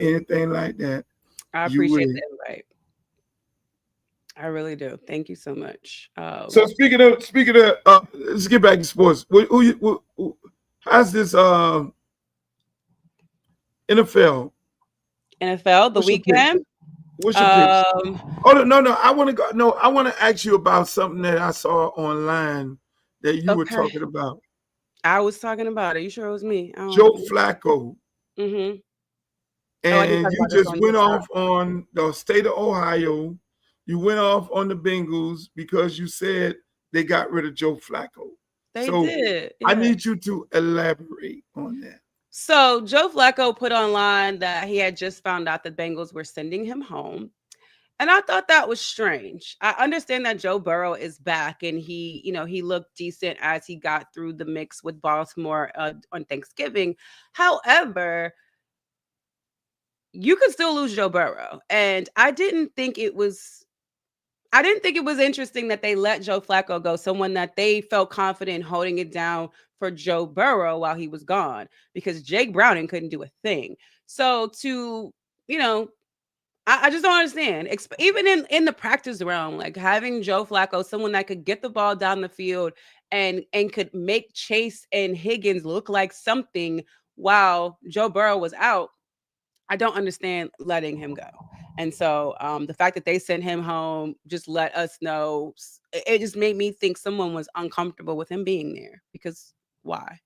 anything like that, I you appreciate would. the invite. I really do. Thank you so much. So speaking of, let's get back to sports. How's this NFL? NFL, the What's your pick? weekend. What's your picks? Um, Oh no, I want to go. No, I want to ask you about something that I saw online that you were okay. talking about. I was talking about it. You sure it was me? I don't. Joe Flacco, Mm-hmm. Oh, I did and talk you about this just on went TikTok. off on the state of Ohio. You went off on the Bengals because you said they got rid of Joe Flacco. They So did. I Yeah. need you to elaborate on that. So Joe Flacco put online that he had just found out the Bengals were sending him home. And I thought that was strange. I understand that Joe Burrow is back and he looked decent as he got through the mix with Baltimore on Thanksgiving. However, you could still lose Joe Burrow. And I didn't think it was interesting that they let Joe Flacco go, someone that they felt confident holding it down for Joe Burrow while he was gone, because Jake Browning couldn't do a thing. So you know, I just don't understand. Even in the practice realm, like having Joe Flacco, someone that could get the ball down the field and could make Chase and Higgins look like something while Joe Burrow was out. I don't understand letting him go. And so the fact that they sent him home just let us know. It just made me think someone was uncomfortable with him being there, because why?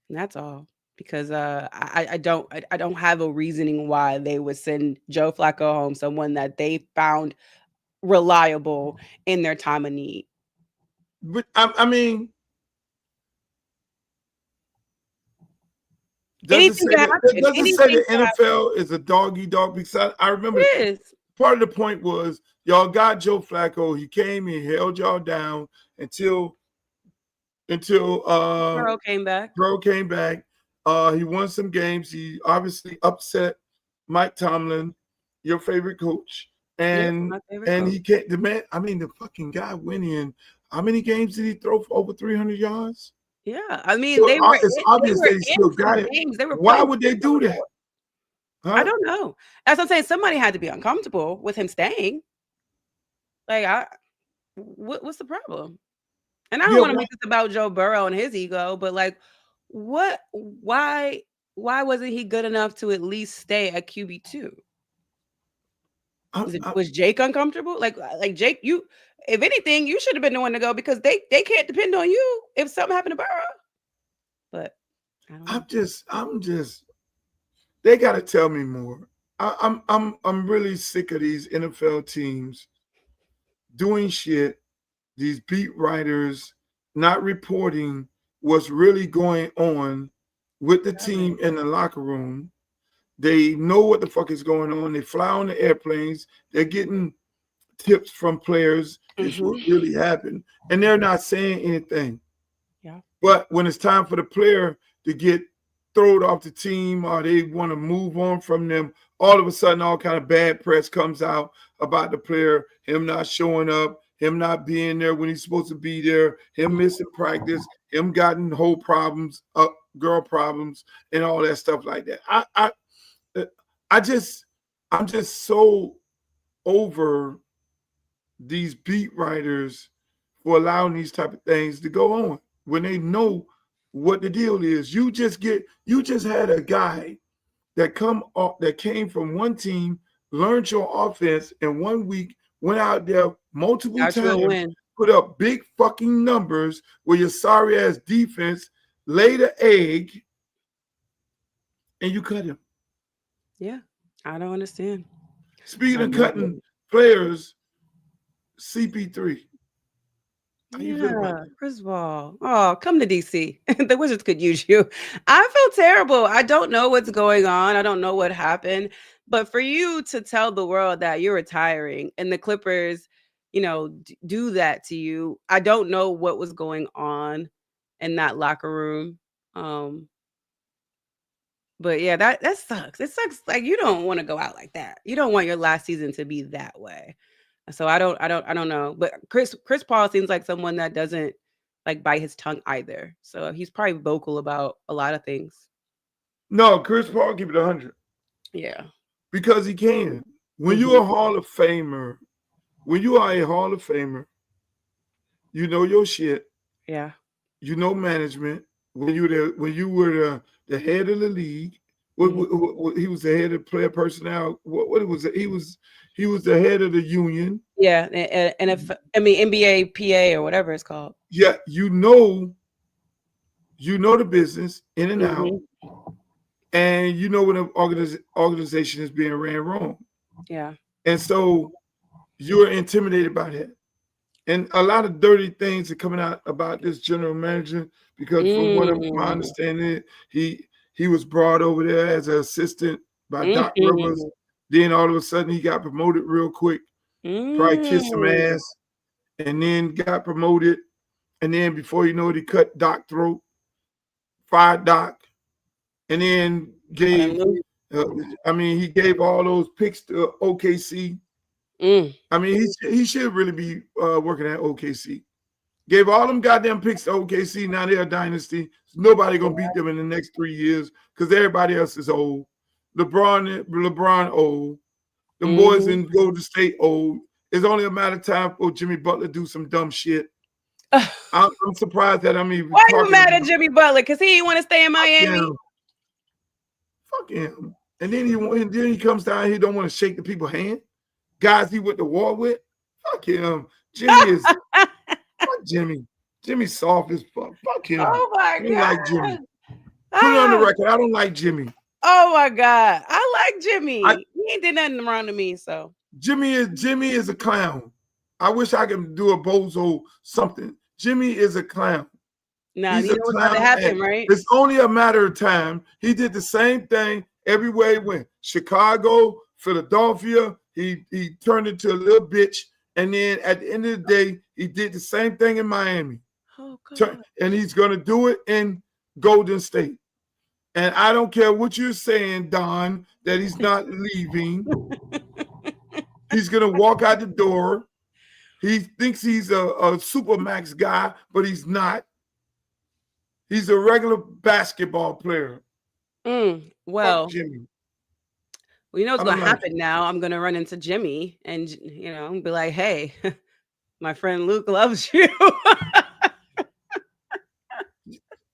And that's all. Because I don't have a reasoning why they would send Joe Flacco home, someone that they found reliable in their time of need. But I mean, Anything can happen. does it say Anything the can happen. NFL is a dog eat dog? Because I remember It is. part of the point was y'all got Joe Flacco. He came and held y'all down until Burrow came back. Burrow came back. He won some games. He obviously upset Mike Tomlin, your favorite coach, Yep, and my favorite and coach. he can't. The man, I mean, the fucking guy went in. How many games did he throw for over 300 yards? Yeah, I mean, So it's they obvious were that he in still some got it. games. They were Why putting would they points on do the that? board. I Huh? don't know. As I'm saying, somebody had to be uncomfortable with him staying. Like, what's the problem? And I don't Yeah. want to make this about Joe Burrow and his ego, but like, what? Why wasn't he good enough to at least stay at QB2? I, I, Was Jake uncomfortable? Like Jake, if anything, you should have been the one to go, because they can't depend on you if something happened to Burrow. But I don't know. I'm just. They got to tell me more. I'm really sick of these NFL teams doing shit. These beat writers not reporting what's really going on with the Exactly. team in the locker room. They know what the fuck is going on. They fly on the airplanes. They're getting tips from players. Is what Hmm. really happened, and they're not saying anything. Yeah. But when it's time for the player to get thrown off the team or they want to move on from them, all of a sudden all kind of bad press comes out about the player, him not showing up, him not being there when he's supposed to be there, him missing practice, him gotten whole problems, girl problems, and all that stuff like that. I just I'm just so over these beat writers for allowing these type of things to go on when they know what the deal is. You just had a guy that came from one team, learned your offense in 1 week, went out there multiple Got you a times, win. put up big fucking numbers with your sorry ass defense, laid an egg, and you cut him. Yeah. I don't understand. Speaking I of really cutting don't. players, CP3. How you feel about Yeah, that? Chris Paul. Oh, come to DC. The Wizards could use you. I feel terrible. I don't know what's going on. I don't know what happened. But for you to tell the world that you're retiring and the Clippers, do that to you, I don't know what was going on in that locker room. Um, but yeah, that sucks. It sucks. Like, you don't want to go out like that. You don't want your last season to be that way. So I don't know. But Chris Paul seems like someone that doesn't like bite his tongue either. So he's probably vocal about a lot of things. No, Chris Paul keep it 100 Yeah. because he can. When you're a Hall of Famer, when you are a Hall of Famer, you know your shit. Yeah. You know management. When you were the head of the league, he was the head of player personnel. What was it? He was the head of the union. Yeah. And if I mean NBA PA or whatever it's called. Yeah, you know the business in and out, and you know when an organization is being ran wrong. Yeah. And so you're intimidated by that. And a lot of dirty things are coming out about this general manager because from what my understanding, he was brought over there as an assistant by Doc Rivers. Then all of a sudden he got promoted real quick, probably kissed some ass, and then got promoted. And then before you know it, he cut Doc's throat, fired Doc, and then gave he gave all those picks to OKC. I mean, he should really be working at OKC. Gave all them goddamn picks to OKC. Now they're a dynasty. Nobody gonna beat them in the next 3 years because everybody else is old. LeBron old. The boys in Golden State old. It's only a matter of time for Jimmy Butler do some dumb shit. I'm surprised that Why you mad at Jimmy Butler? Because he didn't want to stay in Miami. Fuck him. And then he comes down. He don't want to shake the people's hand. Guys he went to war with. Fuck him. Jimmy is fuck Jimmy. Jimmy's soft as fuck. Fuck him. Oh my God. I don't like Jimmy. Put it on the record. I don't like Jimmy. Oh my God. I like Jimmy. He ain't did nothing wrong to me. So Jimmy is a clown. I wish I could do a bozo something. Jimmy is a clown. Nah, you know what's about to happen, right? It's only a matter of time. He did the same thing everywhere he went. Chicago, Philadelphia. He turned into a little bitch. And then at the end of the day, he did the same thing in Miami. Oh, God. And he's going to do it in Golden State. And I don't care what you're saying, Don, that he's not leaving. He's going to walk out the door. He thinks he's a Supermax guy, but he's not. He's a regular basketball player. Well, Jimmy. Well, you know what's going to happen now. I'm going to run into Jimmy and, be like, hey, my friend Luke loves you.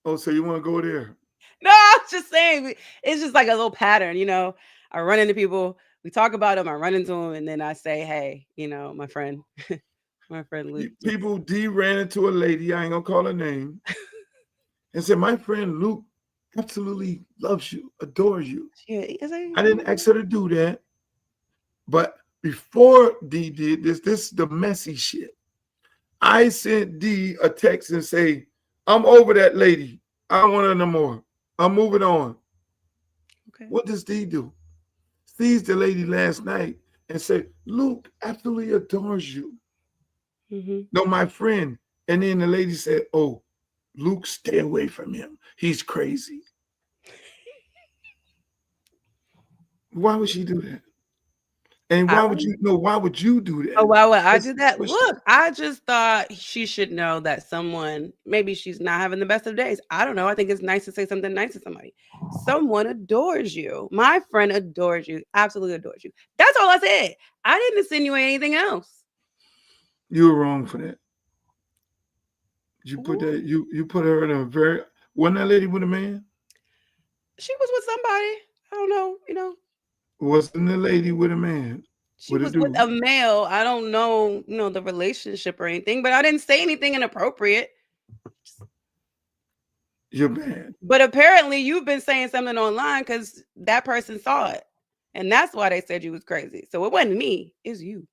Oh, so you want to go there? No, I'm just saying. It's just like a little pattern, I run into people. We talk about them. I run into them. And then I say, hey, my friend, Luke. People ran into a lady. I ain't going to call her name. And said, my friend Luke absolutely loves you, adores you. Yeah, I didn't ask her to do that. But before D did this is the messy shit. I sent D a text and say, I'm over that lady. I don't want her no more. I'm moving on. Okay. What does D do? Sees the lady last night and said, Luke absolutely adores you. No, my friend. And then the lady said, oh, Luke, stay away from him. He's crazy. Why would she do that? And why would you do that? Oh, why would I do that? Look, I just thought she should know that someone, maybe she's not having the best of days. I don't know. I think it's nice to say something nice to somebody. Someone adores you. My friend adores you. Absolutely adores you. That's all I said. I didn't insinuate anything else. You were wrong for that. You put that. You put her in a very. Wasn't that lady with a man? She was with somebody. I don't know. Wasn't the lady with a man? She was with a male. I don't know, the relationship or anything, but I didn't say anything inappropriate. You're bad. But apparently you've been saying something online because that person saw it. And that's why they said you was crazy. So it wasn't me. It's you.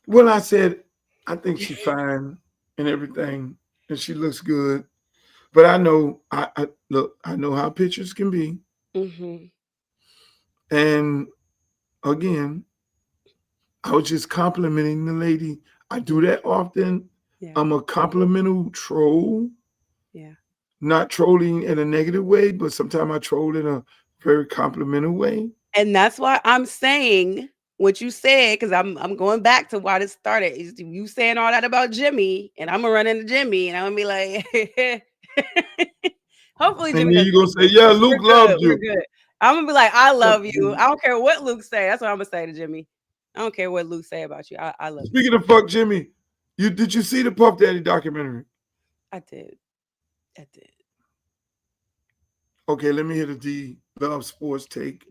Well, I said, I think she's fine and everything. And she looks good. But I know, I know how pictures can be. And again, I was just complimenting the lady. I do that often. Yeah. I'm a complimental troll. Yeah. Not trolling in a negative way, but sometimes I troll in a very complimentary way. And that's why I'm saying what you said, because I'm going back to why this started. Is you saying all that about Jimmy, and I'm gonna run into Jimmy, and I'm gonna be like, Hopefully And Jimmy then doesn't. you're gonna say, yeah, Luke loved We're you. good. I'm gonna be like, I love you. I don't care what Luke say. That's what I'm gonna say to Jimmy. I don't care what Luke say about you. I love you. Speaking of fuck Jimmy, did you see the Puff Daddy documentary? I did. Okay, let me hear the D Love Sports take.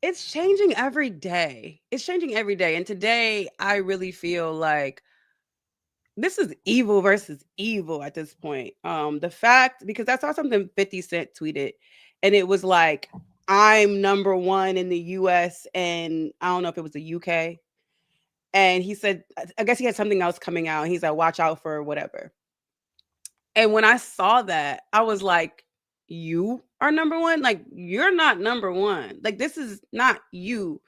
It's changing every day. And today I really feel like this is evil versus evil at this point. The fact, because I saw something 50 Cent tweeted, and it was like, I'm number one in the US, and I don't know if it was the UK. And he said, I guess he had something else coming out. And he's like, watch out for whatever. And when I saw that, I was like, you are number one? Like, you're not number one. Like, this is not you.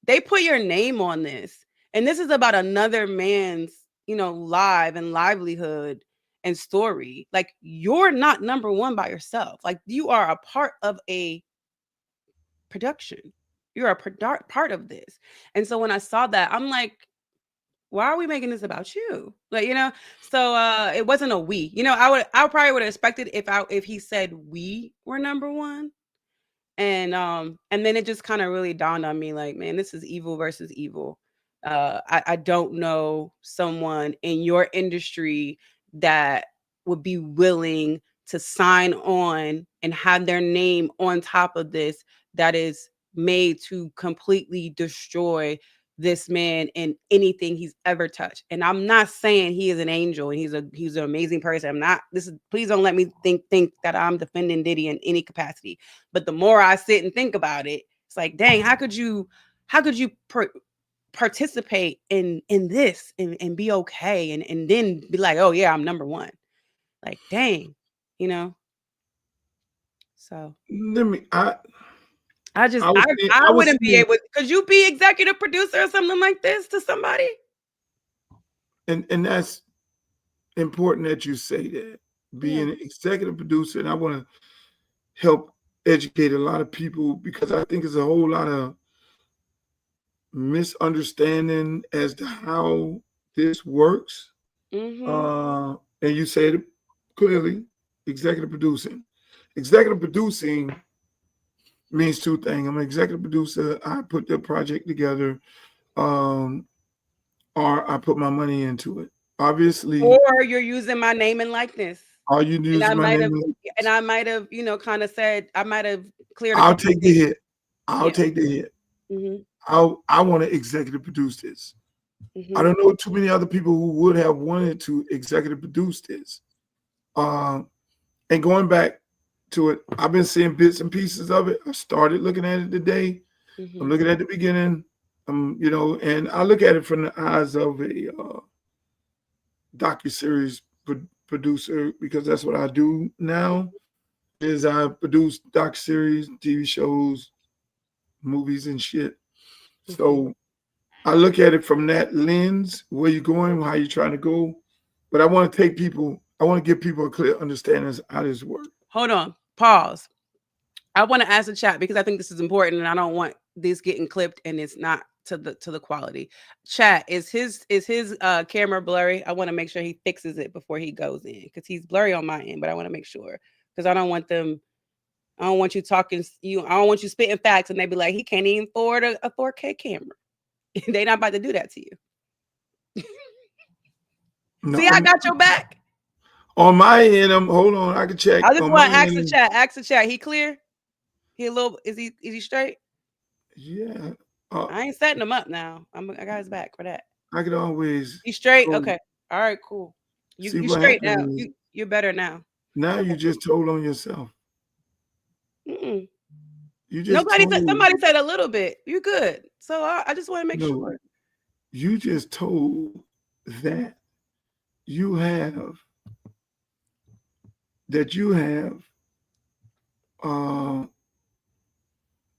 They put your name on this. And this is about another man's, live and livelihood and story. Like, you're not number one by yourself. Like, you are a part of a production. You're a part of this. And so when I saw that, I'm like, why are we making this about you? Like, so it wasn't a we. I probably would have expected if he said we were number one. And then it just kind of really dawned on me, like, man, this is evil versus evil. I don't know someone in your industry that would be willing to sign on and have their name on top of this, that is made to completely destroy this man and anything he's ever touched. And I'm not saying he is an angel and he's an amazing person. I'm not. Please don't let me think that I'm defending Diddy in any capacity. But the more I sit and think about it, it's like, dang, how could you participate in this and be okay and then be like, oh yeah, I'm number one. Like, dang, So I wouldn't be able. Could you be executive producer or something like this to somebody? And that's important that you say that. Being an executive producer, and I want to help educate a lot of people, because I think there's a whole lot of misunderstanding as to how this works. And you said it clearly, executive producing. Executive producing means two things. I'm an executive producer. I put the project together, or I put my money into it. Obviously. Or you're using my name and likeness. Are you using my name? And I might have, kind of said, I might have cleared. I'll take the hit. Take the hit. I want to executive produce this. I don't know too many other people who would have wanted to executive produce this. And going back to it, I've been seeing bits and pieces of it. I started looking at it today. I'm looking at the beginning. And I look at it from the eyes of a docuseries producer, because that's what I do now. Is I produce docuseries, TV shows, movies, and shit. So I look at it from that lens. Where you going? How you trying to go? But I want to give people a clear understanding of how this works. Hold on. Pause. I want to ask the chat, because I think this is important, and I don't want this getting clipped and it's not to the quality. Chat, is his camera blurry? I want to make sure he fixes it before he goes in, because he's blurry on my end, but I want to make sure, because I don't want you talking, I don't want you spitting facts and they be like, he can't even afford a 4K camera. They not about to do that to you. No, see, I got your back. On my end, hold on, I can check. I just want to ask the chat. Ask the chat. He clear? He a little? Is he straight? Yeah. I ain't setting him up now. I got his back for that. I can always. You straight? Okay. All right. Cool. You straight now. You're better now. Now you just told on yourself. You just somebody said a little bit. You good? So I just want to make sure. You just told that you have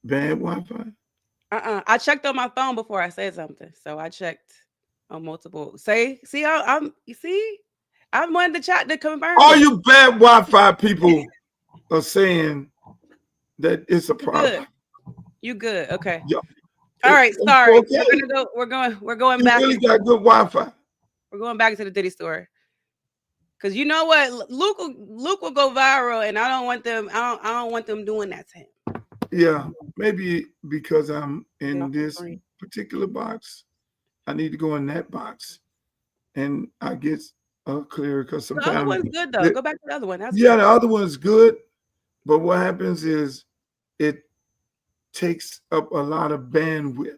bad Wi-Fi. I checked on my phone before I said something, so I checked on multiple. I'm wanting the chat to confirm. All you bad Wi-Fi people are saying that it's a problem. You good? Okay. Yeah. All right. Sorry. We're going back. You really got good Wi-Fi. We're going back to the Diddy story. Because you know what, Luke will go viral, and I don't want them. I don't want them doing that to him. Yeah, maybe because I'm in this particular box, I need to go in that box, and I get clear because The other sometimes one's good though. Go back to the other one. That's yeah, good. the other one's good, but what happens is it takes up a lot of bandwidth.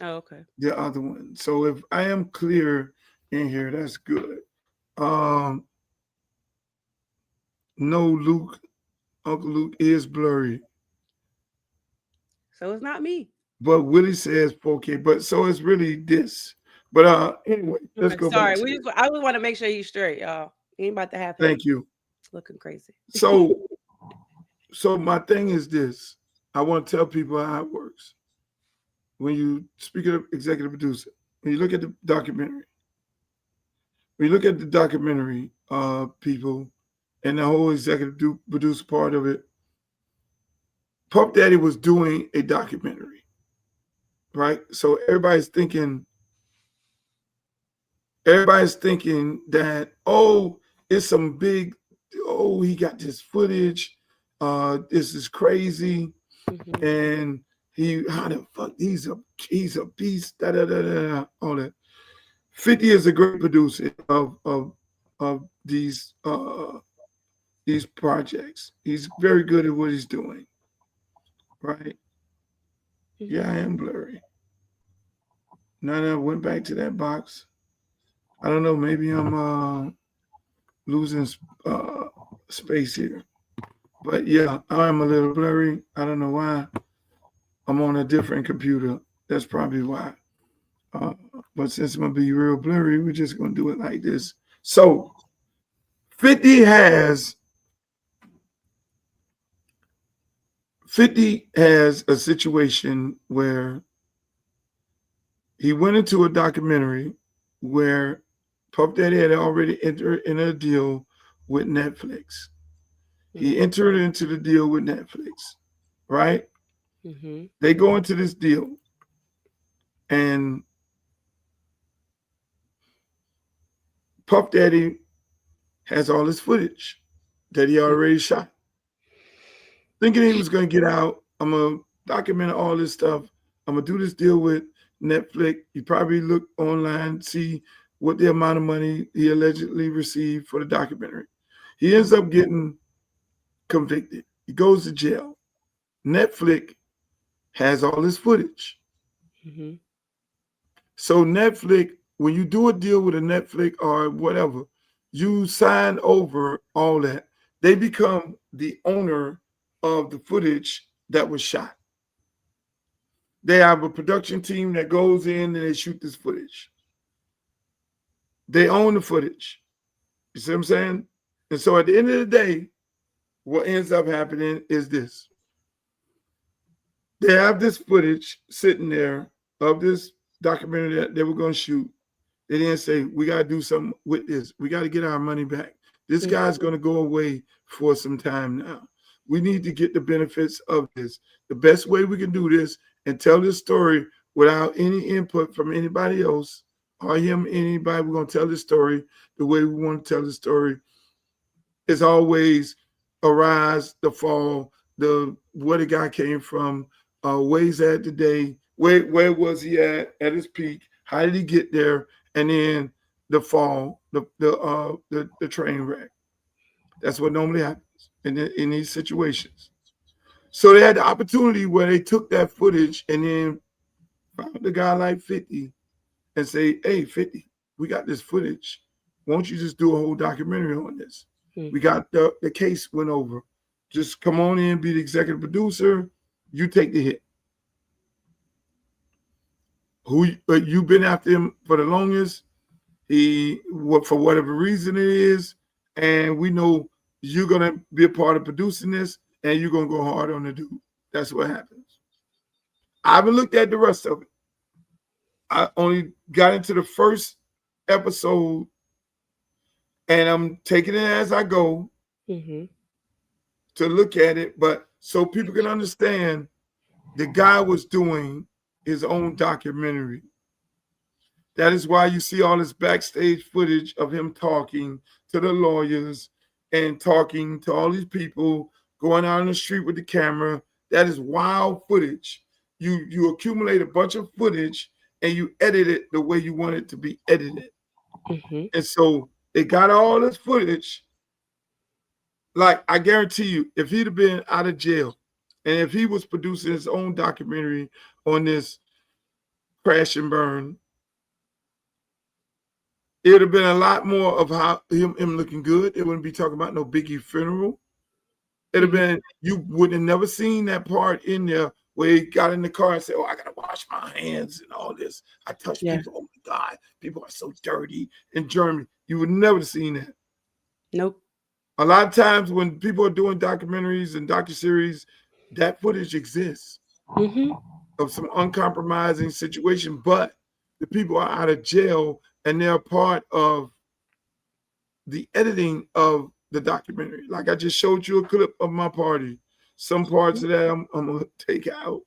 Oh, okay. The other one. So if I am clear in here, that's good. No, Luke, Uncle Luke is blurry. So it's not me. But Willie says 4K, but so it's really this. But anyway, let's go Sorry, back. I would want to make sure he's straight, y'all. He ain't about to have. Thank you. Looking crazy. So my thing is this. I want to tell people how it works. When you speak of executive producer, when you look at the documentary, people, and the whole executive producer part of it, Puff Daddy was doing a documentary, right? So everybody's thinking that, oh, it's some big, oh, he got this footage, this is crazy, and how the fuck, he's a beast, all that. 50 is a great producer of these projects. He's very good at what he's doing, right? Yeah, I am blurry. Now that I went back to that box, I don't know, maybe I'm losing space here. But yeah, I'm a little blurry. I don't know why. I'm on a different computer. That's probably why. But since I'm going to be real blurry, we're just going to do it like this. So 50 has a situation where he went into a documentary where Puff Daddy had already entered in a deal with Netflix. He entered into the deal with Netflix, right? They go into this deal, and Puff Daddy has all his footage that he already shot. Thinking he was going to get out, I'm going to document all this stuff. I'm going to do this deal with Netflix. You probably look online, see what the amount of money he allegedly received for the documentary. He ends up getting convicted. He goes to jail. Netflix has all his footage. So Netflix, when you do a deal with a Netflix or whatever, you sign over all that. They become the owner of the footage that was shot. They have a production team that goes in and they shoot this footage. They own the footage. You see what I'm saying? And so at the end of the day, what ends up happening is this. They have this footage sitting there of this documentary that they were going to shoot. They didn't say, we got to do something with this. We got to get our money back. This guy's going to go away for some time now. We need to get the benefits of this. The best way we can do this and tell this story without any input from anybody else or anybody, we're going to tell this story the way we want to tell the story. Is always a rise, the fall, where the guy came from, where he's at today, where was he at his peak, how did he get there, and then the fall, the train wreck. That's what normally happens in these situations. So they had the opportunity where they took that footage and then found a guy like 50 and say, hey, 50, we got this footage. Won't you just do a whole documentary on this? We got the case went over. Just come on in, be the executive producer. You take the hit. You've been after him for the longest. For whatever reason it is, and we know you're gonna be a part of producing this, and you're gonna go hard on the dude. That's what happens. I haven't looked at the rest of it. I only got into the first episode, and I'm taking it as I go to look at it. But so people can understand, the guy was doing his own documentary. That is why you see all this backstage footage of him talking to the lawyers and talking to all these people, going out on the street with the camera. That is wild footage. You accumulate a bunch of footage and you edit it the way you want it to be edited. And so they got all this footage. Like, I guarantee you, if he'd have been out of jail and if he was producing his own documentary on this crash and burn, it would have been a lot more of how him looking good. It wouldn't be talking about no Biggie funeral. It'd have been, you would have never seen that part in there where he got in the car and said, "Oh, I gotta wash my hands and all this. I touch people. Oh my God, people are so dirty in Germany." You would never have seen that. Nope. A lot of times when people are doing documentaries and docuseries, that footage exists of some uncompromising situation, but the people are out of jail and they're part of the editing of the documentary. Like I just showed you a clip of my party. Some parts of that I'm gonna take out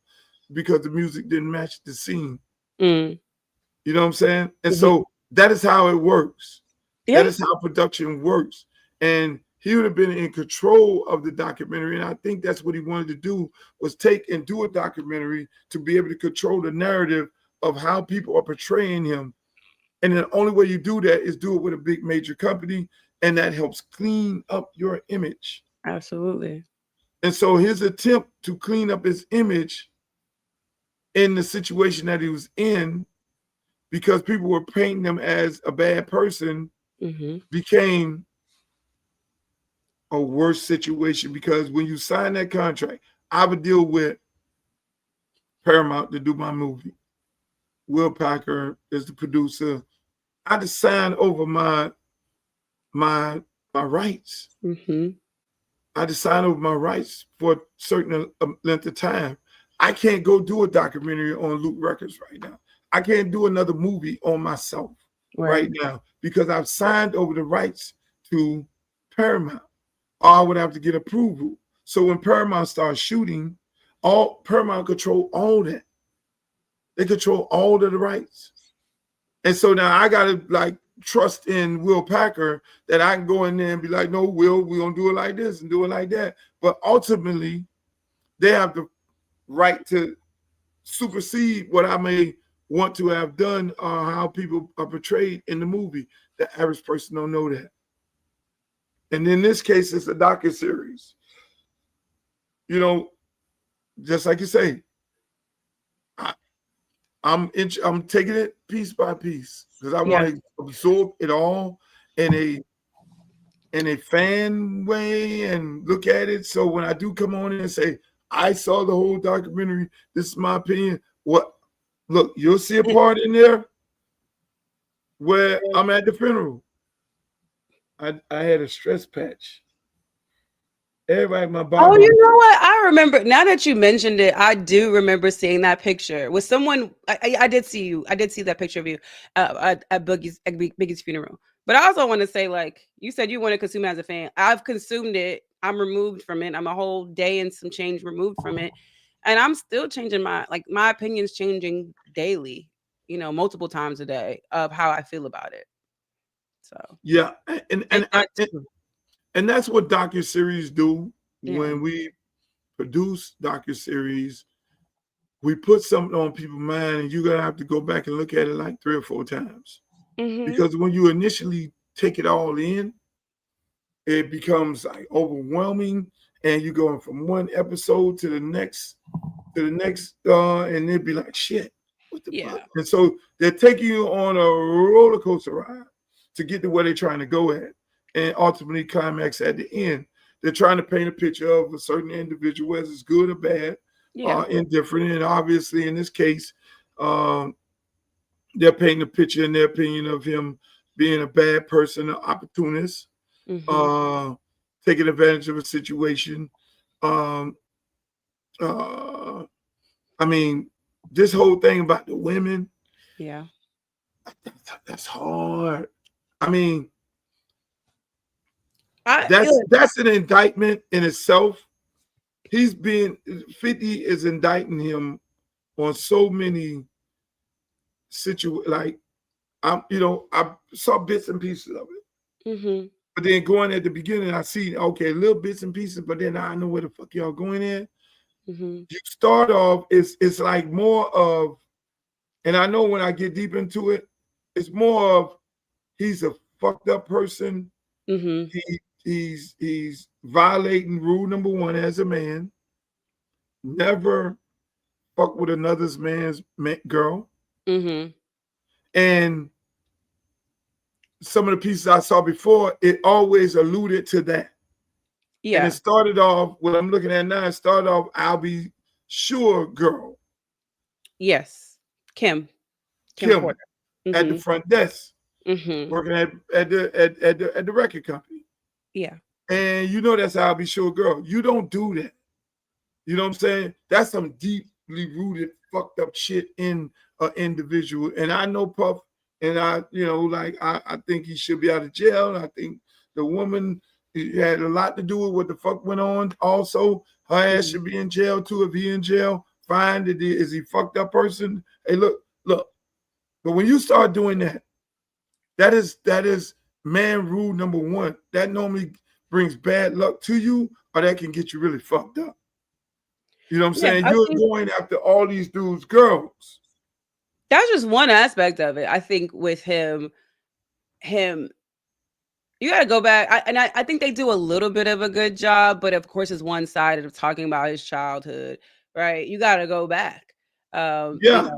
because the music didn't match the scene. You know what I'm saying? And so that is how it works. That is how production works. And he would have been in control of the documentary. And I think that's what he wanted to do, was take and do a documentary to be able to control the narrative of how people are portraying him. And the only way you do that is do it with a big major company, and that helps clean up your image. Absolutely. And so his attempt to clean up his image in the situation that he was in, because people were painting him as a bad person, became a worse situation. Because when you sign that contract, I would deal with Paramount to do my movie. Will Packer is the producer. I just signed over my rights. I just signed over my rights for a certain length of time. I can't go do a documentary on Loot Records right now. I can't do another movie on myself right now because I've signed over the rights to Paramount. Or I would have to get approval. So when Paramount starts shooting, Paramount control all that. They control all of the rights. And so now I got to like trust in Will Packer that I can go in there and be like, "No, Will, we're going to do it like this and do it like that." But ultimately, they have the right to supersede what I may want to have done or how people are portrayed in the movie. The average person don't know that. And in this case, it's a docuseries. You know, just like you say, I'm taking it piece by piece because I want to absorb it all in a fan way and look at it. So when I do come on in and say, "I saw the whole documentary, this is my opinion," look, you'll see a part in there where I'm at the funeral. I had a stress patch. Everybody in my body. Oh, you know what? I remember, now that you mentioned it, I do remember seeing that picture with someone. I did see you. I did see that picture of you at Biggie's funeral. But I also want to say, like, you said you want to consume it as a fan. I've consumed it. I'm removed from it. I'm a whole day and some change removed from it. And I'm still changing my opinion's changing daily, multiple times a day of how I feel about it. So yeah, and that's what docuseries do. When we produce docuseries, we put something on people's mind, and you're gonna have to go back and look at it like 3 or 4 times. Because when you initially take it all in, it becomes like overwhelming, and you're going from one episode to the next, and it'd be like, shit, what the fuck? And so they're taking you on a roller coaster ride to get to where they're trying to go at, and ultimately climax at the end. They're trying to paint a picture of a certain individual, whether it's good or bad, indifferent. And obviously, in this case, they're painting a picture, in their opinion, of him being a bad person, an opportunist, taking advantage of a situation. I mean, this whole thing about the women, that's hard. I mean, that's an indictment in itself. 50 is indicting him on so many situations. Like, I saw bits and pieces of it. Mm-hmm. But then going at the beginning, I see, okay, little bits and pieces, but then I know where the fuck y'all going in. Mm-hmm. You start off, it's like more of, and I know when I get deep into it, it's more of he's a fucked up person. Mm-hmm. He's violating rule number one as a man. Never fuck with another's man's girl. Mm-hmm. And some of the pieces I saw before, it always alluded to that. And Yeah. it started off, what I'm looking at now, it started off, I'll be sure girl. Yes. Kim Kim Porter. at the Mm-hmm. front desk, Mm-hmm. working at the record company. Yeah. And you know that's I'll be sure girl. You don't do that. You know what I'm saying? That's some deeply rooted, fucked up shit in an individual. And I know Puff, and I think he should be out of jail. I think the woman had a lot to do with what the fuck went on. Also, her ass should be in jail too. If he in jail, fine. Is he fucked up person? Hey, look. But when you start doing that, that is man rule number one. That normally brings bad luck to you, or that can get you really fucked up. You know what I'm saying? You're going after all these dudes' girls. That's just one aspect of it. I think with him, you got to go back. I think they do a little bit of a good job, but of course, it's one sided of talking about his childhood, right? You got to go back. Yeah.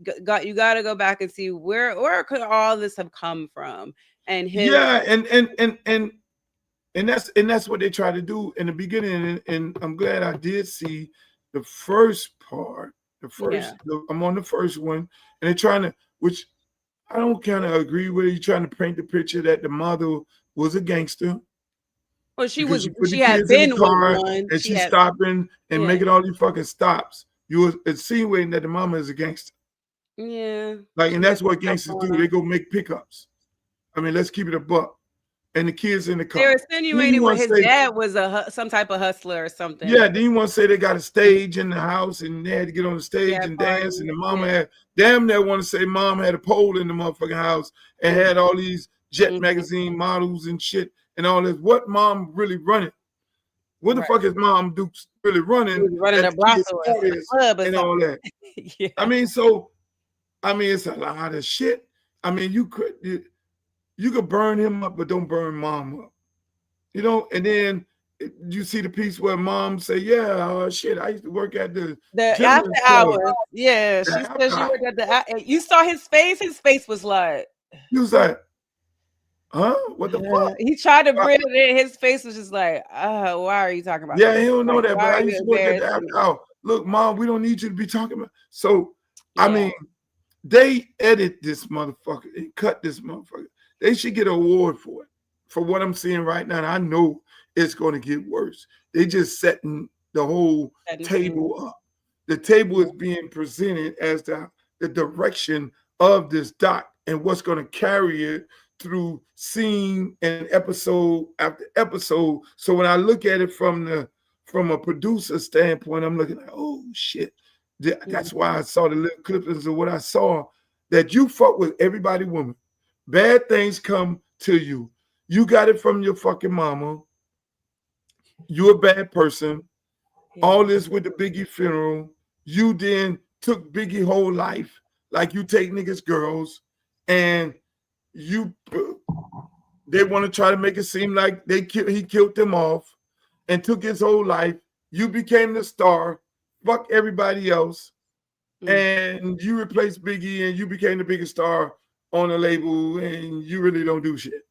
You got to go back and see where could all this have come from, and him. Yeah, and that's what they try to do in the beginning. And I'm glad I did see the first part. I'm on the first one, and they're trying to, which I don't kind of agree with. You trying to paint the picture that the mother was a gangster. Well, she was. She had been in the car, one, and she's stopping and making all these fucking stops. You were insinuating that the mama is a gangster. Yeah. Like, and that's what gangsters do. They go make pickups. I mean, let's keep it a buck. And the kids in the car. They're insinuating his dad was some type of hustler or something. Yeah, then you want to say they got a stage in the house and they had to get on the stage and dance, and the mama had damn near want to say mom had a pole in the motherfucking house and had all these Jet magazine models and shit and all this. What mom really running? What the fuck is mom Duke's really running? Running a brothel club and all that. Yeah. I mean, it's a lot of shit. I mean, you could burn him up, but don't burn mom up. You know, and then you see the piece where mom say, "Yeah, shit, I used to work at the after hours." Yeah, she said she worked at the. You saw his face. His face was like. He was like, "Huh? What the fuck?" He tried to bring it in. His face was just like, why are you talking about?" Yeah, this? he don't know that, but I used to work at the after hour. Look, mom, we don't need you to be talking about. So, I mean, they edit this motherfucker and cut this motherfucker. They should get an award for it. For what I'm seeing right now, and I know it's going to get worse. They just setting the whole table up. The table is being presented as the direction of this doc and what's going to carry it through scene and episode after episode. So when I look at it from a producer standpoint, I'm looking like, oh shit. That's why I saw the little clippings of what I saw, that you fuck with everybody woman. Bad things come to you. You got it from your fucking mama. You're a bad person. All this with the Biggie funeral. You then took Biggie whole life, like you take niggas' girls, and they want to try to make it seem like he killed them off and took his whole life. You became the star. Fuck everybody else. And you replaced Biggie and you became the biggest star on the label, and you really don't do shit.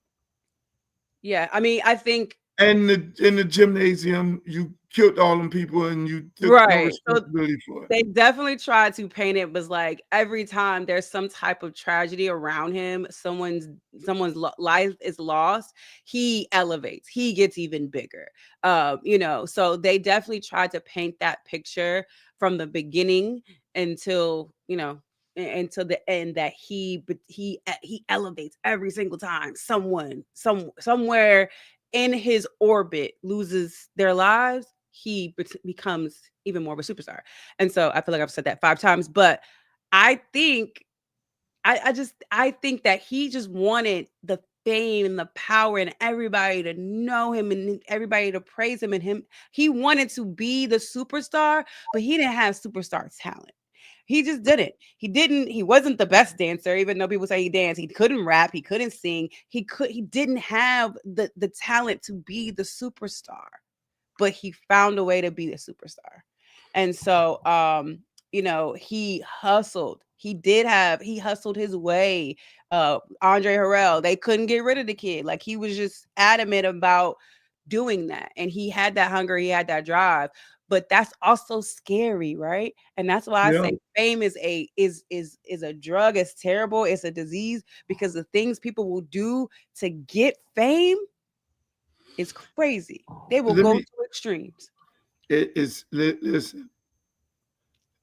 Yeah, I mean, I think. And in the gymnasium, you killed all them people and you took no responsibility for it. They definitely tried to paint it as like every time there's some type of tragedy around him, someone's life is lost, he elevates, he gets even bigger. So they definitely tried to paint that picture from the beginning until the end, that he elevates every single time somewhere in his orbit loses their lives, he becomes even more of a superstar. And so I feel like I've said that 5 times, but I think I think that he just wanted the fame and the power and everybody to know him and everybody to praise him and him. He wanted to be the superstar, but he didn't have superstar talent. He just didn't. He wasn't the best dancer, even though people say he danced. He couldn't rap, he couldn't sing. He didn't have the talent to be the superstar, but he found a way to be the superstar. And so he hustled. He hustled his way. Andre Harrell, they couldn't get rid of the kid. Like, he was just adamant about doing that. And he had that hunger, he had that drive. But that's also scary, right? And that's why I Yeah. say fame is a drug. It's terrible. It's a disease, because the things people will do to get fame is crazy. They will go to extremes. Listen.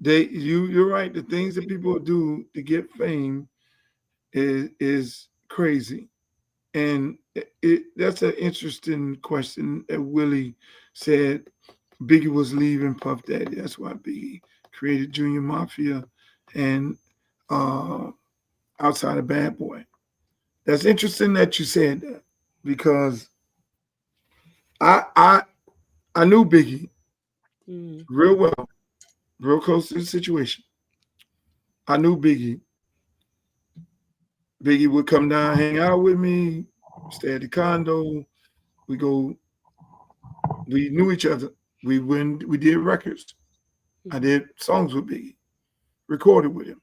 You're right. The things that people do to get fame is crazy, and that's an interesting question that Willie said. Biggie was leaving Puff Daddy. That's why Biggie created Junior Mafia and outside of Bad Boy. That's interesting that you said that, because I knew Biggie real well, real close to the situation. I knew Biggie. Biggie would come down, hang out with me, stay at the condo. We knew each other. We did records. I did songs with Biggie, recorded with him.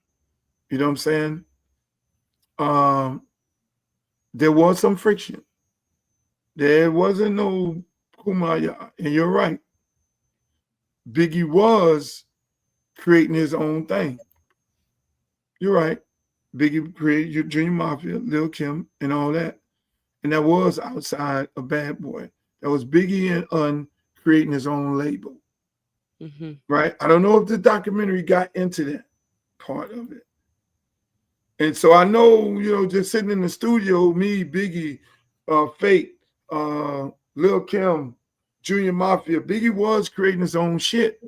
You know what I'm saying? There was some friction. There wasn't no kumbaya. And you're right. Biggie was creating his own thing. You're right. Biggie created Junior Mafia, Lil Kim, and all that. And that was outside of Bad Boy. That was Biggie and creating his own label. Right? I don't know if the documentary got into that part of it. And so I know, just sitting in the studio, me, Biggie, Fate, Lil Kim, Junior Mafia, Biggie was creating his own shit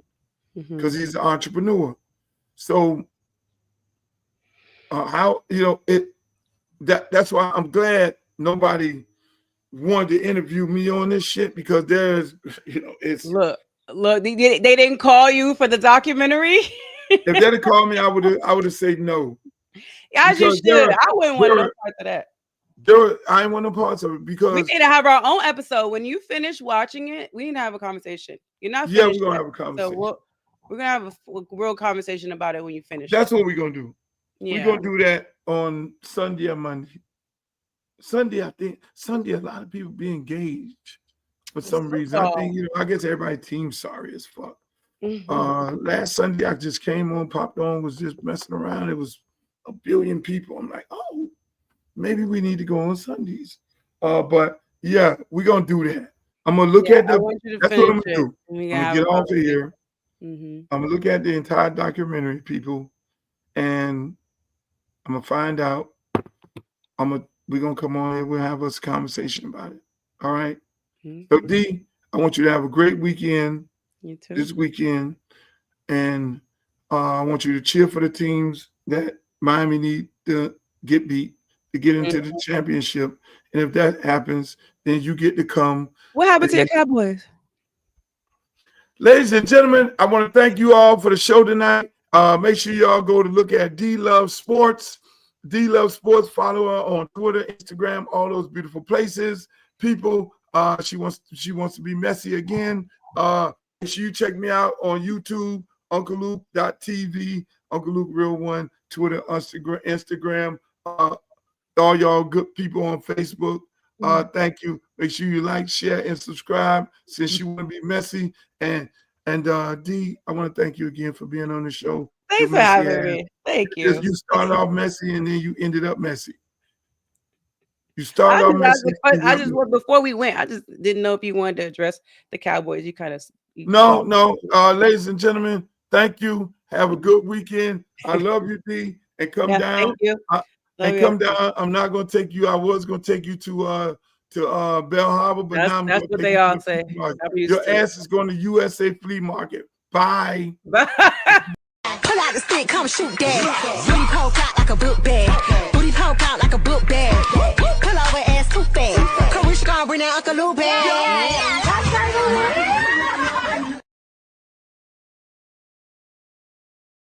because he's an entrepreneur. So that's why I'm glad nobody wanted to interview me on this shit, because it's look, they didn't call you for the documentary. If they'd have called me, I would have said no. As you should. I wouldn't want no parts of that. I ain't want no parts of it, because we need to have our own episode. When you finish watching it, we need to have a conversation. You're not finished. Yeah, we're gonna have a conversation. So we're gonna have a real conversation about it when you finish. That's what we're gonna do. Yeah. We're gonna do that on Sunday or Monday. Sunday, I think a lot of people be engaged for some reason. I think I guess everybody team sorry as fuck. Last Sunday I just came on, popped on, was just messing around. It was 1 billion people. I'm like, oh, maybe we need to go on Sundays. But yeah, we're gonna do that. I'm gonna look at that's what I'm gonna do. I'm gonna get off of here. I'm gonna look at the entire documentary, people, and I'm gonna find out. We're gonna come on and we'll have us a conversation about it. All right. So D, I want you to have a great weekend. You too. This weekend, and I want you to cheer for the teams that Miami need to get beat to get into the championship. And if that happens, then you get to come. What happened to your Cowboys? Ladies and gentlemen, I want to thank you all for the show tonight. Make sure y'all go to look at D Love Sports. D Love Sports. Follow her on Twitter, Instagram, all those beautiful places. People, she wants to be messy again. Make sure you check me out on YouTube, UncleLuke.tv, Uncle Luke Real One, Twitter, Instagram. All y'all good people on Facebook. Thank you. Make sure you like, share, and subscribe since you want to be messy. And D, I want to thank you again for being on the show. Thanks for having me. Thank you. You started off messy and then you ended up messy. You started off messy. Before we went, I just didn't know if you wanted to address the Cowboys. You kind of No. Ladies and gentlemen, thank you. Have a good weekend. I love you, D. And come down. Thank you. Come down. I'm not gonna take you. I was gonna take you to Bell Harbor, but now I'm that's gonna what take they you all to say. Your ass is going to USA Flea Market. Bye. Bye. Pull out the stick, come shoot that. Booty poke out like a book bag. Booty poke out like a book bag. Pull over ass too fast. Come wish you gonna bring that Uncle Luke back.